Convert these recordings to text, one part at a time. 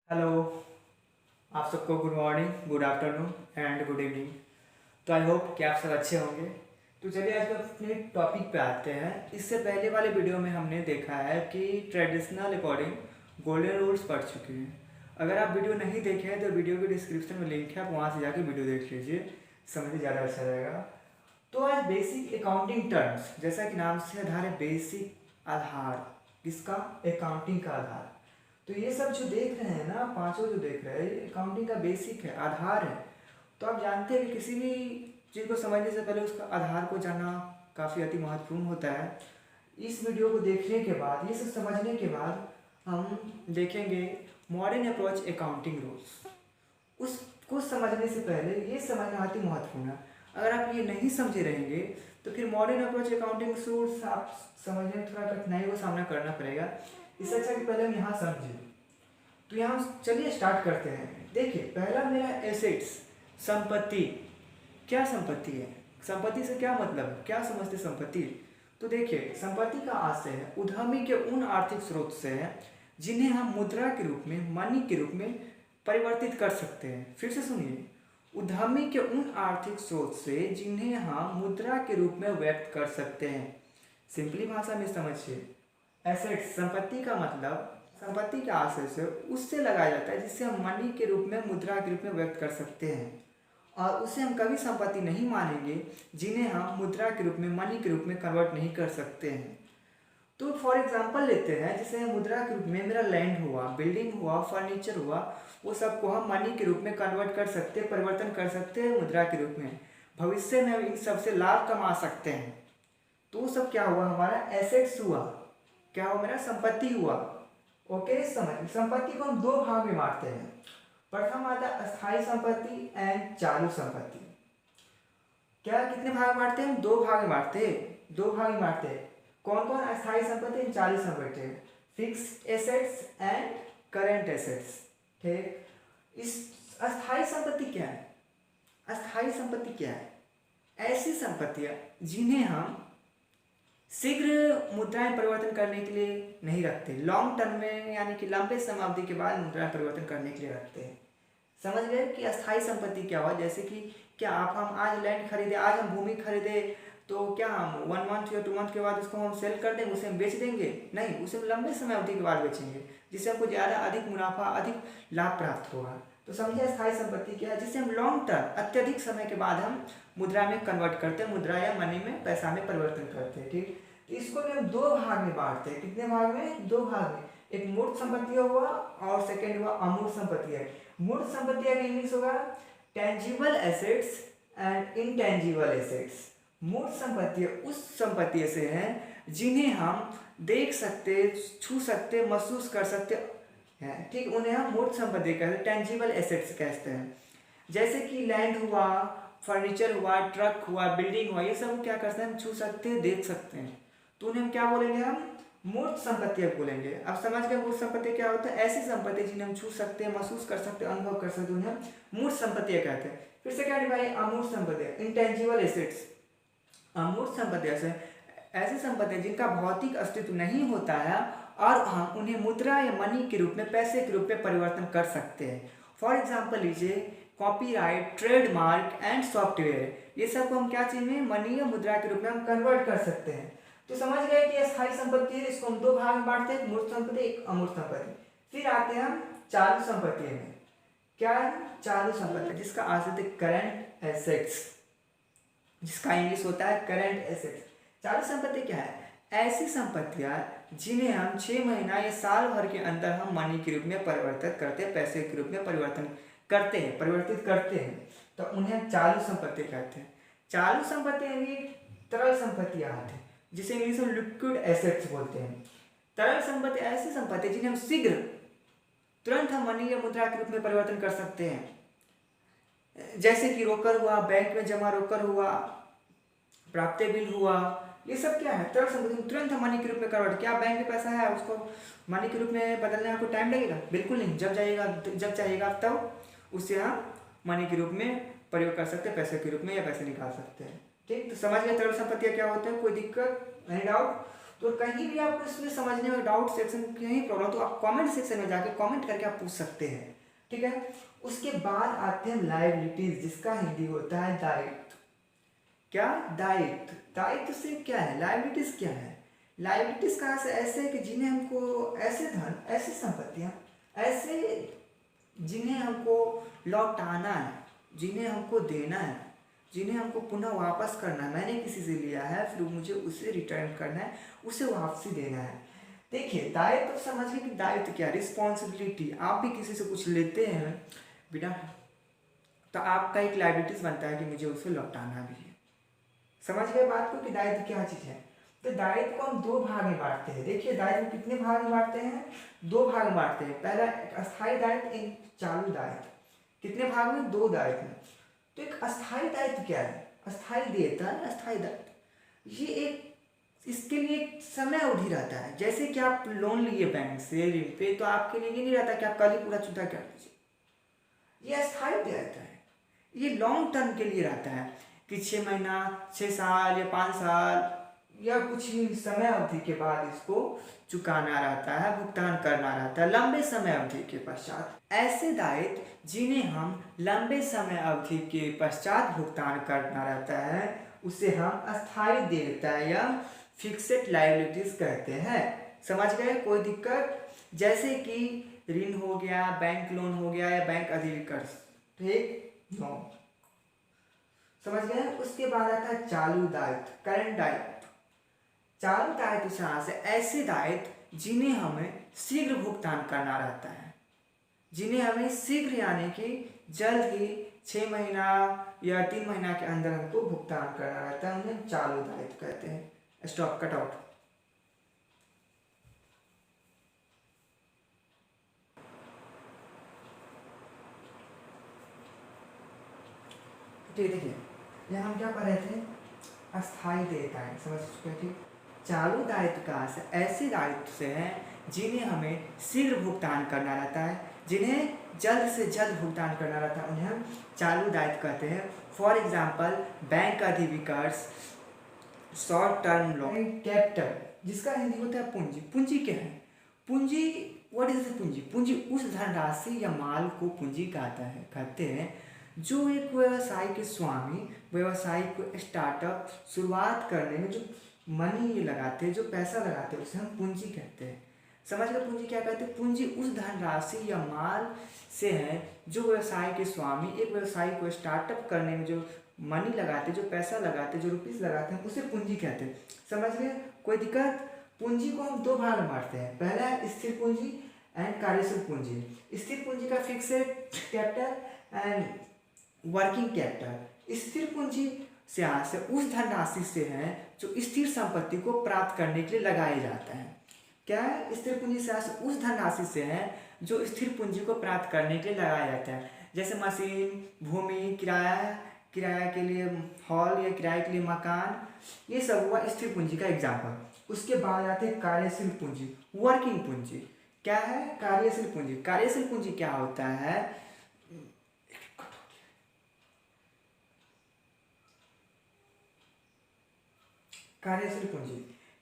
Hello. आप सबको good morning, good afternoon and good evening. तो आई होप कि आप सब अच्छे होंगे। तो चलिए आज हम अपने टॉपिक पे आते हैं। इससे पहले वाले वीडियो में हमने देखा है कि ट्रेडिशनल अकॉर्डिंग गोल्डन रूल्स पढ़ चुके हैं। अगर आप वीडियो नहीं देखे हैं तो वीडियो के डिस्क्रिप्शन में लिंक है, आप वहाँ से जाकर वीडियो देख लीजिए, समझिए ज़्यादा अच्छा रहेगा। तो आज बेसिक अकाउंटिंग टर्म्स, जैसा कि नाम से आधार है, बेसिक आधार, किसका? अकाउंटिंग का आधार। तो ये सब जो देख रहे हैं ना, पांचों जो देख रहे हैं, ये अकाउंटिंग का बेसिक है, आधार है। तो आप जानते हैं कि किसी भी चीज़ को समझने से पहले उसका आधार को जानना काफ़ी अति महत्वपूर्ण होता है। इस वीडियो को देखने के बाद, ये सब समझने के बाद हम देखेंगे मॉडर्न अप्रोच अकाउंटिंग रूल्स। उसको समझने से पहले ये समझना अति महत्वपूर्ण है। अगर आप ये नहीं समझे रहेंगे तो फिर मॉडर्न अप्रोच अकाउंटिंग रूल्स आप समझने में थोड़ा कठिनाई का सामना करना पड़ेगा। इससे अच्छा कि पहले हम यहाँ समझें। तो यहाँ चलिए स्टार्ट करते हैं। देखिए, पहला मेरा एसेट्स, संपत्ति। क्या संपत्ति है? संपत्ति से क्या मतलब है, क्या समझते संपत्ति? तो देखिए, संपत्ति का आशय है उद्यमी के उन आर्थिक स्रोत से है जिन्हें हम मुद्रा के रूप में, मनी के रूप में परिवर्तित कर सकते हैं। फिर से सुनिए, उद्यमी के उन आर्थिक स्रोत से जिन्हें हम मुद्रा के रूप में व्यक्त कर सकते हैं। सिंपली भाषा में समझिए, एसेट्स संपत्ति का मतलब, संपत्ति के आशय से उससे लगाया जाता है जिससे हम मनी के रूप में, मुद्रा के रूप में व्यक्त कर सकते हैं, और उसे हम कभी संपत्ति नहीं मानेंगे जिन्हें हम मुद्रा के रूप में, मनी के रूप में कन्वर्ट नहीं कर सकते हैं। तो फॉर एग्जांपल लेते हैं, जैसे मुद्रा के रूप में मेरा लैंड हुआ, बिल्डिंग हुआ, फर्नीचर हुआ, वो सबको हम मनी के रूप में कन्वर्ट कर सकते हैं, परिवर्तन कर सकते हैं मुद्रा के रूप में। भविष्य में इन सबसे लाभ कमा सकते हैं। तो वो सब क्या हुआ? हमारा एसेट्स हुआ। क्या हुआ? मेरा संपत्ति हुआ। ओके, समझ। संपत्ति को हम दो भाग में बांटते हैं। प्रथम आता है अस्थायी संपत्ति एंड चालू संपत्ति। क्या कितने भाग में बांटते हैं? हम दो भाग में बांटते हैं, दो भाग में बांटते हैं। कौन कौन? अस्थायी संपत्ति एंड चालू संपत्ति, fixed assets and current assets. ठीक, इस अस्थायी संपत्ति क्या है? अस्थायी संपत्ति क्या है? ऐसी संपत्तियां जिन्हें हम शीघ्र मुद्राएं परिवर्तन करने के लिए नहीं रखते, लॉन्ग टर्म में, यानी कि लंबे समावधि के बाद मुद्राएं परिवर्तन करने के लिए रखते हैं। समझ गए कि अस्थायी संपत्ति क्या हुआ? जैसे कि क्या हम आज लैंड खरीदे, आज हम भूमि खरीदे, तो क्या हम 1 मंथ या 2 मंथ के बाद उसको हम सेल कर देंगे, उसे हम बेच देंगे? नहीं, उसे हम लंबे समय अवधि के बाद बेचेंगे, जिससे हमको ज़्यादा अधिक मुनाफा, अधिक लाभ प्राप्त होगा। तो समझिए अस्थायी संपत्ति क्या है? जिससे हम लॉन्ग टर्म, अत्यधिक समय के बाद हम मुद्रा में कन्वर्ट करते हैं, मुद्रा या मनी में, पैसा में परिवर्तन करते हैं। ठीक, तो इसको भी हम दो भाग में बांटते हैं। कितने भाग में? दो भाग में। एक मूर्त संपत्ति हुआ और सेकेंड हुआ अमूर्त संपत्ति है। मूर्त संपत्ति का इंग्लिश होगा tangible assets and intangible assets. मूर्त संपत्ति उस संपत्ति से हैं जिन्हें हम देख सकते, छू सकते, महसूस कर सकते हैं। ठीक, उन्हें हम मूर्त संपत्ति कहते हैं, टेंजिबल एसेट्स कहते हैं। जैसे कि लैंड हुआ, फर्नीचर हुआ, ट्रक हुआ, बिल्डिंग हुआ, ये सब क्या करते हैं? हम छू सकते हैं, देख सकते हैं। तो उन्हें हम क्या बोलेंगे? हम मूर्त संपत्तियां बोलेंगे। अब समझ गए मूर्त संपत्ति क्या होता है? ऐसी संपत्ति जिन्हें हम छू सकते हैं, महसूस कर सकते हैं, अनुभव कर सकते हैं, उन्हें हम मूर्त संपत्तियां कहते हैं। फिर से क्या भाई? अमूर्त संपत्तियां, इंटेंजिबल एसेट्स। अमूर्त संपत्तियां ऐसी संपत्तियां जिनका भौतिक अस्तित्व नहीं होता है और हम उन्हें मुद्रा या मनी के रूप में, पैसे के रूप में परिवर्तन कर सकते हैं। फॉर एग्जाम्पल लीजिए, कॉपीराइट, ट्रेडमार्क एंड सॉफ्टवेयर, ये सब को हम क्या चीज में, मनी या मुद्रा के रूप में हम कन्वर्ट कर सकते हैं। तो समझ गए कि अस्थायी संपत्ति है, इसको हम दो भाग में बांटते हैं, मूर्त संपत्ति, एक अमूर्त संपत्ति। फिर आते हैं हम चालू संपत्ति में। क्या है? चालू संपत्ति, जिसका आशय है करंट एसेट्स, जिसका इंग्लिश होता है करंट एसेट्स। चालू संपत्ति क्या है? ऐसी संपत्तियां जिन्हें हम 6 महीना या साल भर के अंदर हम मनी के रूप में परिवर्तित करते हैं, पैसे के रूप में परिवर्तन करते हैं, परिवर्तित करते हैं, तो उन्हें चालू संपत्ति कहते हैं। चालू संपत्ति में भी तरल संपत्तियां आती हैं, जिसे इंग्लिश में लिक्विड एसेट्स बोलते हैं। तरल संपत्ति ऐसी संपत्ति जिन्हें हम शीघ्र, तुरंत हम मनी या मुद्रा के रूप में परिवर्तन कर सकते हैं। जैसे कि रोकर हुआ, बैंक में जमा रोकर हुआ, प्राप्य बिल हुआ, ये सब क्या है? तरल संपत्ति। तुरंत हम मनी के रूप में कन्वर्ट, क्या बैंक में पैसा है उसको मनी के रूप में बदलने में आपको टाइम लगेगा? बिल्कुल नहीं। जब चाहेगा तब उसे हम मनी के रूप में प्रयोग कर सकते हैं, पैसे के रूप में, या पैसे निकाल सकते हैं। ठीक, तो समझ गए तरल संपत्तियां क्या होते हैं? कोई दिक्कत? नहीं डाउट? तो कहीं भी आपको इसमें समझने में डाउट सेक्शन कहीं प्रॉब्लम तो आप कमेंट सेक्शन में जाके कमेंट करके आप पूछ सकते हैं, ठीक है। उसके बाद आते हैं लायबिलिटीज, जिसका हिंदी होता है दायित्व। क्या? दायित्व। दायित्व से क्या है, लायबिलिटीज क्या है? लायबिलिटीज कहाँ से ऐसे है कि जिन्हें हमको ऐसे धन, ऐसी संपत्तियाँ, ऐसे जिन्हें हमको लौटाना है, जिन्हें हमको देना है, जिन्हें हमको पुनः वापस करना है। मैंने किसी से लिया है, फिर मुझे उसे रिटर्न करना है, उसे वापसी देना है। देखिए दायित्व तो समझिए कि दायित्व क्या, रिस्पॉन्सिबिलिटी। आप भी किसी से कुछ लेते हैं बेटा, तो आपका एक लायबिलिटीज बनता है कि मुझे उसे लौटाना भी है। समझ गए बात को कि दायित्व क्या चीज़ है। तो दायित्व को हम दो भाग में बांटते हैं। देखिए दायित्व कितने भाग में बांटते हैं, दो भाग में बांटते हैं। पहला एक अस्थायी दायित्व, एक चालू दायित्व। कितने भाग में, दो दायित्व में। तो एक अस्थायी दायित्व क्या है, अस्थायी देयता है, अस्थायी दायित्व ये एक, इसके लिए एक समय अवधि रहता है। जैसे कि आप लोन लिए बैंक से ऋण पे, तो आपके लिए ये नहीं रहता कि आप कल ही पूरा चुकता कर दीजिए, ये अस्थायी दायित्व है। ये लॉन्ग टर्म के लिए रहता है कि 6 महीना, 6 साल या 5 साल या कुछ ही समय अवधि के बाद इसको चुकाना रहता है, भुगतान करना रहता है लंबे समय अवधि के पश्चात। ऐसे दायित्व जिन्हें हम लंबे समय अवधि के पश्चात भुगतान करना रहता है, उसे हम अस्थायी देयता या फिक्सेड लायबिलिटीज कहते हैं। समझ गए, कोई दिक्कत? जैसे कि ऋण हो गया, बैंक लोन हो गया या बैंक अधिविकर्ष, ठीक, नो, समझ गए। उसके बाद आता है चालू दायित्व, करंट दायित्व। चालू दायित्व से ऐसे दायित्व जिन्हें हमें शीघ्र भुगतान करना रहता है, जिन्हें हमें शीघ्र यानी कि जल्द ही 6 महीना या 3 महीना के अंदर हमको भुगतान करना रहता है, उन्हें चालू दायित्व कहते हैं। Stop, cut out. ठीक, देखिए यहाँ हम क्या पढ़ रहे थे, अस्थायी देयताएं, समझ चुके हैं। ठीक, चालू दायित्व का से ऐसे दायित्व से हैं जिन्हें हमें शीघ्र भुगतान करना रहता है, जिन्हें जल्द से जल्द भुगतान करना रहता है, उन्हें हम चालू दायित्व कहते हैं। फॉर एग्जाम्पल बैंक अधिविकर्ष, शॉर्ट टर्म लोन, कैपिटल, जिसका हिंदी होता है पूंजी। पूंजी क्या है? पूंजी, व्हाट इज पूंजी? पूंजी उस धनराशि या माल को पूंजी कहते हैं जो एक व्यवसाय के स्वामी व्यवसाय को स्टार्टअप शुरुआत करने में जो मनी लगाते हैं, जो पैसा लगाते हैं, उसे हम पूंजी कहते हैं। समझ गए पूंजी क्या कहते हैं? पूंजी उस धनराशि या माल से है जो व्यवसाय के स्वामी एक व्यवसाय को स्टार्टअप करने में जो मनी लगाते, जो पैसा लगाते, जो रुपीस लगाते हैं, उसे पूंजी कहते हैं। समझ गए, कोई दिक्कत? पूंजी को हम दो भाग में बांटते हैं। पहला है स्थिर पूंजी एंड कार्यशील पूंजी। स्थिर पूंजी का fixed capital and working capital. स्थिर पूंजी से उस धनराशि से है जो स्थिर संपत्ति को प्राप्त करने के लिए लगाया जाता है। क्या है? स्थिर पूंजी से उस धनराशि से है जो स्थिर पूंजी को प्राप्त करने के लिए लगाया जाता है। जैसे मशीन, भूमि, किराया के लिए हॉल या किराए के लिए मकान, ये सब हुआ स्थिर पूंजी का एग्जाम्पल। उसके बाद आते हैं कार्यशील पूंजी, वर्किंग पूंजी। क्या है? कार्यशील पूंजी। कार्यशील पूंजी क्या होता है? कार्यशील पूंजी,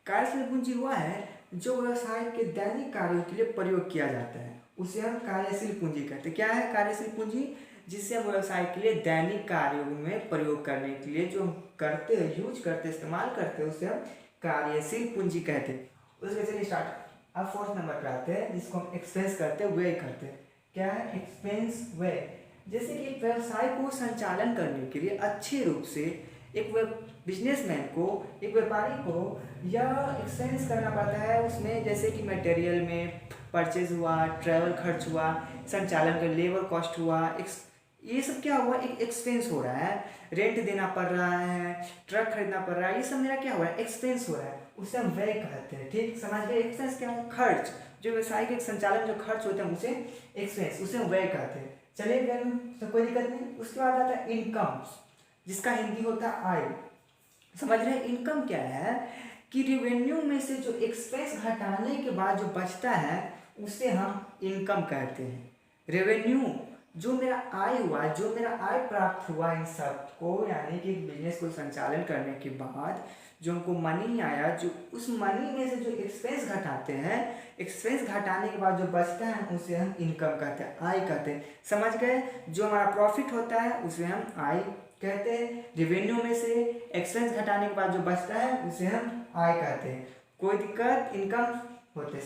कार्यशील पूंजी हुआ है जो व्यवसाय के दैनिक कार्यों के लिए प्रयोग किया जाता है, उसे हम कार्यशील पूंजी कहते हैं। क्या है कार्यशील पूंजी? जिससे हम व्यवसाय के लिए दैनिक कार्यों में प्रयोग करने के लिए जो हम करते हैं, यूज करते, इस्तेमाल करते हैं, उसे हम कार्यशील पूंजी कहते हैं। उसके चलिए स्टार्ट। अब फोर्थ नंबर पर आते हैं जिसको हम एक्सपेंस करते हैं, व्यय करते हैं। क्या है? एक्सपेंस, व्यय। जैसे कि एक व्यवसाय को संचालन करने के लिए अच्छे रूप से एक बिजनेसमैन को, एक व्यापारी को यह एक्सपेंस करना पड़ता है उसमें, जैसे कि मटेरियल में परचेज हुआ, ट्रैवल खर्च हुआ, संचालन का लेबर कॉस्ट हुआ, ये सब क्या हुआ? एक एक्सपेंस हो रहा है। रेंट देना पड़ रहा है, ट्रक खरीदना पड़ रहा है, ये सब मेरा क्या हो रहा है? एक्सपेंस हो रहा है, उसे हम व्यय कहते हैं। ठीक, समझ गए? एक्सपेंस क्या है? खर्च, जो व्यवसाय के संचालन जो खर्च होते हैं उसे एक्सपेंस, उसे हम व्यय कहते हैं। चलिए तो कोई दिक्कत नहीं। उसके बाद आता है इनकम, जिसका हिंदी होता है आय। समझ रहे हैं? इनकम क्या है कि रेवेन्यू में से जो एक्सपेंस घटाने के बाद जो बचता है उसे हम इनकम कहते हैं। रेवेन्यू जो मेरा आय हुआ, जो मेरा आय प्राप्त हुआ इन सबको, यानी कि एक बिजनेस को संचालन करने के बाद जो हमको मनी आया, जो उस मनी में से जो एक्सपेंस घटाते हैं, एक्सपेंस घटाने के बाद जो बचता है उसे हम इनकम कहते हैं, आय कहते हैं। समझ गए? जो हमारा प्रॉफिट होता है उसे हम आय कहते हैं। रेवेन्यू में से एक्सपेंस घटाने के बाद जो बचता है उसे हम आय कहते हैं। कोई दिक्कत? इनकम होते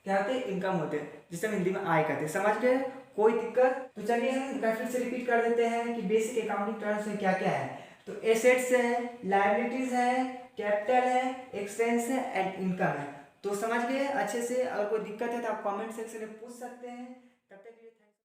क्या होते हैं? इनकम होते हैं, जिसे हम हिंदी में आय कहते हैं। समझ गए? कोई दिक्कत? तो चलिए हम फिर से रिपीट कर देते हैं कि बेसिक अकाउंटिंग टर्म्स में क्या क्या है। तो एसेट्स है, लायबिलिटीज है, कैपिटल है, एक्सपेंस है एंड इनकम है। तो समझ गए अच्छे से? अगर कोई दिक्कत है तो आप कमेंट सेक्शन में पूछ सकते हैं। तब तक के लिए